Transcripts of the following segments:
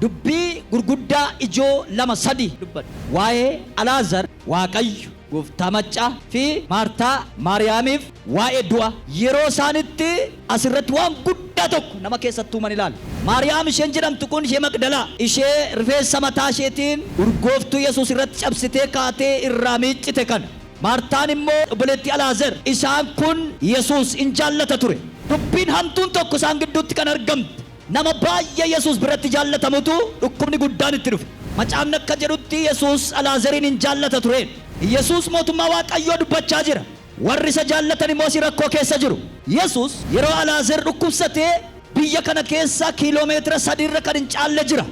dubbii gurguddaa ijoo lama sadi dubbadha. Waa'ee Alaazar Waaqayyo gooftaa maccaa fi Maartaa Maariyaamiif waa'ee du'a yeroo isaanitti asirratti waan guddaa tokko nama keessattuu man ilaala. Maariyaam isheen jedhamtu kun ishee Magdalaa ishee rifeensa mataa isheetiin urgooftuu Yesuus irratti cabsitee kaatee irraa miiccite kana. Maartaan immoo obboleettii Alaazar isaan kun Yesuus in jaallata ture. Dubbiin hamtuun tokko isaan gidduutti kan argamte nama baay'ee Yesuus biratti jaallatamutu dhukkubni guddaan itti dhufe. Macaafni akka jedhutti Yesuus Alaazarin in jaallata ture. Yesuus mootummaa Waaqayyoo dubbachaa jira. Warri isa jaallatan immoo si rakkoo keessa jiru. Yesuus yeroo Alaazar dhukkubsatee biyya kana keessa kiiloomeetira 3 irra kan hin caalle jira.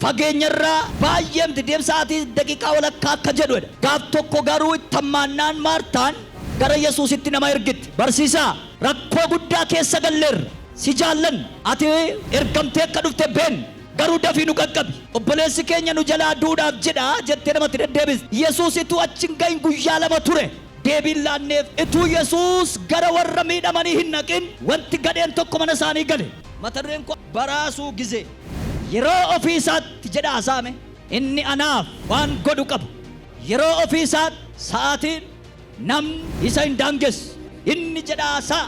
Fageenyarraa baay'eemti deemsaatii daqiiqaa walakkaa akka jedhudha. Gaaf tokko garuu ittammannaan Maartaan gara Yesuusitti nama ergitti. Barsiisaa rakkoo guddaa keessa galleerra. Si jaallan ati ergamtee akka dhufte been garuu dafii nu qaqqabi. Obboleessi keenya nu jalaa duudhaaf jedha jettee namatti deddeebis. Yesuus ituu achi hin gahin guyyaa 2 ture. Deebiin laanneef ituu Yesuus gara warra miidhamanii hin naqin wanti gadheen tokko mana isaanii gale. Mata dureen koo baraasuu gizee. Yeroo ofii isaatti jedha hasaame inni anaaf waan godhu qaba. Yeroo ofii isaatti sa'aatiin namni isa hin daangessu. Inni jedha hasaa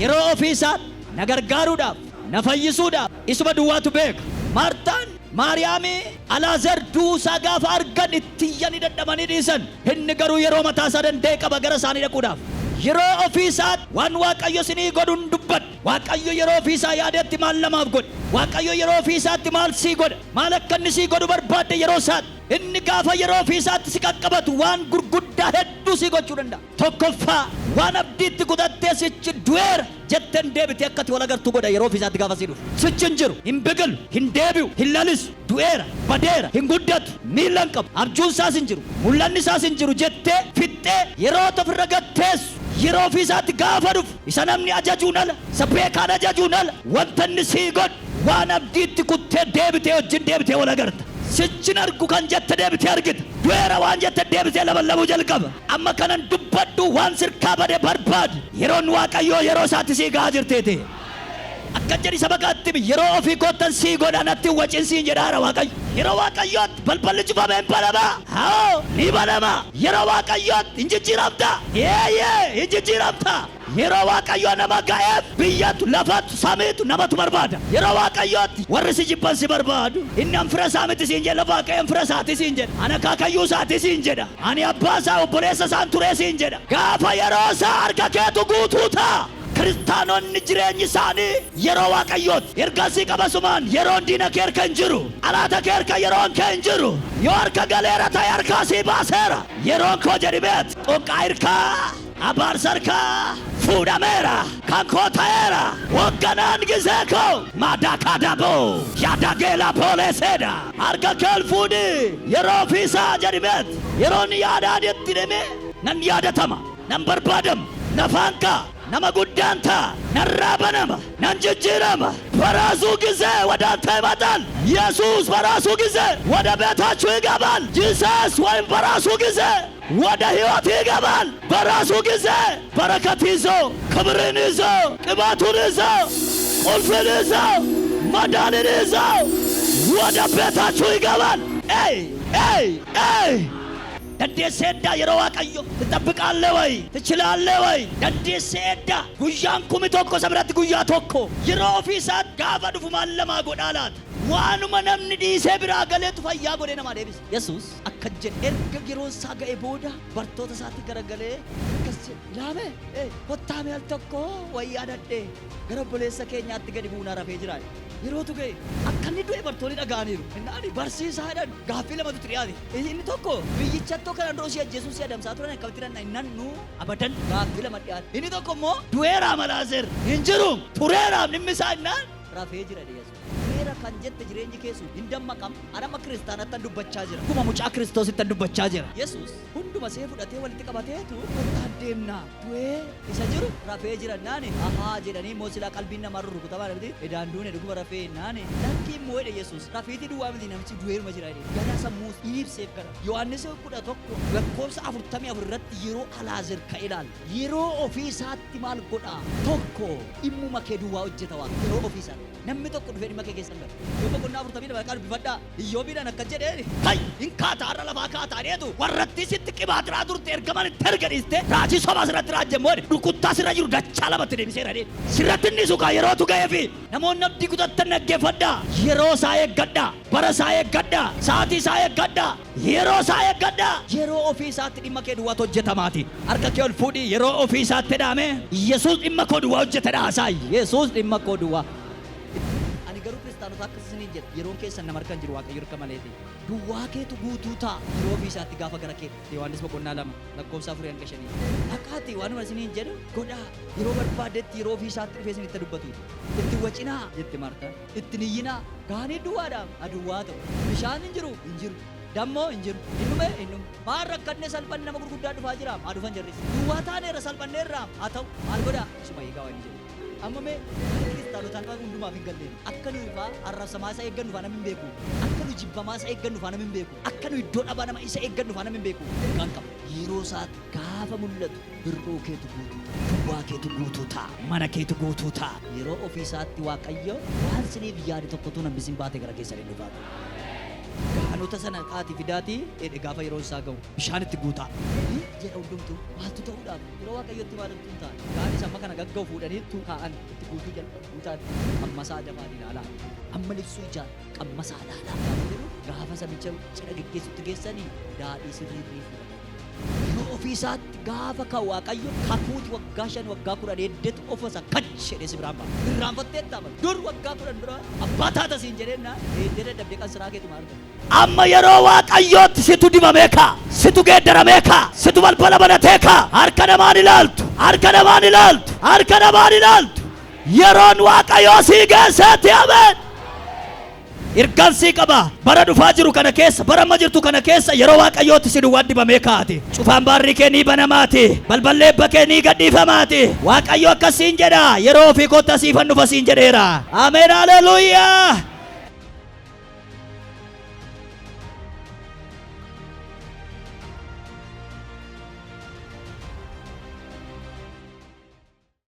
yeroo ofii isaatti na gargaaruudhaaf na fayyisuudhaaf isuma duwwaatu beeka. Maartaan Maariyaamii Alaazar duusaa gaafa argan itti iyyanii dadhabanii dhiisan. Inni garuu yeroo mataa isaa danda'e qaba gara isaanii dhaquudhaaf. Yeroo ofii isaatti waan Waaqayyo isinii godhuun dubbadha. Waaqayyo yeroo ofii isaa yaadetti maal namaaf godha. Waaqayyo yeroo ofii isaatti maal sii godha. Maal akka inni sii godhu barbaadde yeroo isaatti. Inni gaafa yeroo ofii isaatti si qaqqabatu waan gurguddaa hedduu sii gochuu danda'a. Tokkoffaa waan abdiitti kutattee sichi du'eera jetteen deebitee akkatti wal agartuu godha yeroo ofii isaatti gaafa sii dhufu. Sichi hin jiru, hin biqilu, hin deebi'u, hin lalisu, du'eera, badeera, hin guddatu, miila hin qabu, abjuun isaas hin jiru, mul'anni isaas hin jiru jettee fixxee yeroo ofirra gatteessu. Yeroo ofii isaatti gaafa dhufu isa namni ajajuun ala isa beekaan ajajuun ala wanta inni sii godhu waan abdiitti kuttee deebitee wajjin deebitee wal agarta. Sichin argu kan jette deebitee argita. Du'eera waan jette deebitee labalabuu jalqaba. Amma kanan dubbadhu waan sirkaa bade barbaadu yeroon Waaqayyoo yeroo isaatti sii gahaa jirteeti. Akka jedhi saba kaatti yeroo ofii koottan sii godhanatti wacinsiin jedhaara Waaqayyo. Yeroo Waaqayyootti balballi cufame hin banamaa. Haa ni banamaa. Yeroo Waaqayyootti hin jijjiiramta. Hin jijjiiramta. Yeroo Waaqayyoo nama ga'eef biyyatu lafatu samiitu namatu barbaada. Yeroo Waaqayyootti warri si jibban si barbaadu. Inni anfira isaa miti siin jedha Waaqayyo anfira isaati siin jedha. Ana akaakayyuu isaati siin jedha. Ani abbaa isaa obboleessa isaan turee siin jedha. Gaafa yeroo isaa harka keetu guutuu ta'a. Kiristaanonni jireenyi isaanii yeroo Waaqayyooti. Ergasii qabasumaan yeroon diina kee harka hin jiru. Alaata kee harka yeroon kee hin jiru. Yoo harka galeera ta'e harkaa sii baaseera. Yeroon koo jedhi beet. Xoqqaa hirkaa. Abaarsa harkaa. Fuudhameera. Kan koo ta'eera. Wagganaan gisee koo. Maadaa daboo. Yaada geelaa booleseedha. Harka kee fuudhi. Yeroo ofiisaa jedhi beet. Yeroon yaadaan itti dhime nan yaadatama. Nan barbaadama. Nafaanka. Nama guddaan ta'a. Narraa banama. Nan jijjiirama. በራሱ ጊዜ ወደ አንተ ይመጣል። ኢየሱስ በራሱ ጊዜ ወደ ቤታችሁ ይገባል። ጂሰስ ወይም በራሱ ጊዜ ወደ ሕይወት ይገባል። በራሱ ጊዜ በረከት ይዞ ክብርን ይዞ ቅባቱን ይዞ ቁልፍን ይዞ መዳንን ይዞ ወደ ቤታችሁ ይገባል። Dandeesseedda yeroo Waaqayyo ትጠብቃለህ ወይ ትችላለህ ወይ dandeesseedda guyyaan kumi tokko sabratti guyyaa tokko yeroo ofiisaat gaafa dhufu maallama godhaalaat waanuma namni dhiisee biraa galeetu fayyaa godhee namaa deebise. Yesuus akka jedhe erga yeroon isaa ga'e booda bartoota isaatti garagalee akkas jedhe ilaame kottaame al tokko wayyaa dadhee gara obboleessa keenyaatti gadi buunaa rafee jira. Yerootu ga'e akka inni du'e bartoonni dhaga'aniiru. Inni barsiisaa jedhan gaaffii lamatu dhiyaate. Inni tokko biyyicha tokko kan dhoosii ajjeesuu si adamsaa turan akkamitti dhanna innannu abadan gaaffii lama dhiyaate. Inni tokko immoo du'eeraa malaaseer hin jiru tureeraaf dhimmi isaa innaan rafee jira Yesuus. Tureera kan jette jireenyi keessu hin dammaqam adama kiristaanatti dubbachaa jira. Kuma mucaa Kiristoositti dubbachaa jira. Yesuus hunduma see fudhatee walitti qabateetu kottaan deemnaa du'ee isa jiru rafee jira naani ahaa jedhanii immoo silaa qalbiin namaa rurrukutamaa dhabdi edaan duune dhuguma rafee naani lakkii immoo jedhe Yesuus rafiitii duwwaa miti namichi du'eeruma jira jedhe gara sammuu ibseef gara Yohaannis 11 lakkoofsa 44 irratti yeroo Alaazaar ka'e ilaala. Yeroo ofii isaatti maal godha tokko dhimmuma kee duwwaa hojjeta waan yeroo ofii isaatti namni tokko dhufee dhimma kee keessa sangar yoba qonna furtamii lama qal bifadha iyyoobiidhaan akka jedheen hay in kaataarra lafaa kaataaneetu warratti sitti qibaatiraa turte ergaman itti ergadhiiste raajii soba asirratti raajjemmoon rukuttaa sirra jiru dachaa lamatti deebiseera dheen sirratti inni sukaa yerootu ga'ee fi namoonni abdii kutattan dhaggeeffadhaa yeroo isaa eeggadhaa bara isaa eeggadhaa sa'aatii isaa eeggadhaa yeroo isaa eeggadhaa yeroo ofii isaatti dhimma kee duwwaatu hojjetamaati harka kee ol fuudhii yeroo ofii isaatti dhaame Yesuus dhimma koo duwwaa hojjetedha haasaa Yesuus dhimma koo duwwaa ani garuu kiristaanota akkasisanii jedha yeroon keessan nama harkan jiru waaqayyo harka maleeti duwwaa keetu guutuu ta'a yeroo ofii isaatti gaafa gara kee Yohaannis boqonnaa 2 lakkoofsa 4-5 dhaqaati waanuma isiniin jedhu godhaa yeroo barbaadetti yeroo ofii isaatti dhufee isinitti dubbatu itti wacinaa jetti Maartaan itti niyyinaa gaanii duwwaadhaaf aduwwaa ta'u bishaan hin jiru dammoo hin jiru innume maal rakkanne salphanne nama gurguddaa dhufaa jira maa dhufan jarris duwwaa taaneerra salphanneerraa haa ta'u maal godhaa isuma eegaa waan jedhu amma mee kiristaanotaan hundumaaf hin galleen akka nu ifaa arrabsamaa isa eeggannu faa nama hin beeku akka nu jibbamaa isa eeggannu faa nama hin beeku akka nu iddoo dhabaa nama isa eeggannu faa nama hin beeku kan qaba yeroo isaatti gaafa mul'atu birroo keetu guutuu duwwaa keetu guutuu ta'a mana keetu guutuu ta'a yeroo ofii isaatti waaqayyo waan siniif yaade tokkotu namni sin baate gara keessanii dhufaatu gaanota sana qaati fidaati edhe gaafa yeroo isaa ga'u bishaan itti guutaa jedha hundumtu maaltu ta'uudhaaf yeroo waaqayyotti maaltu ta'a gaanis amma kana gagga'u fuudhaniitu kaa'an itti guutuu jalqa guutaan qammasaa dafaan ilaalaa amma libsuu ijaan qammasaa ilaalaa gaafa sabicha cidha geggeessutti geessanii daadhii sirrii yeroo ofii isaatti gaafa kan waaqayyo kakuuti waggaa 5 waggaa 18 ofasa kachedhe si biraan ba'a irraanfatteetta dur waggaa 10 dura abbaa taata siin jedheenna eeddee dabdee kan siraa keetu maarga amma yeroo waaqayyootti situ dibamee kaa situ geeddaramee kaa situ balbala banatee kaa harka namaan ilaaltu yeroon waaqayyoo sii geesseetti ameen irkansii qaba bara dhufaa jiru kana keessa bara amma jirtu kana keessa yeroo waaqayyootti si duwwaa dibamee kaati cufaan baarri kee ni banamaati balballi eebba kee ni gadhiifamaati waaqayyo akkasiin jedha yeroo ofii kootti asiifan dhufa siin jedheera ameen haleluuyaa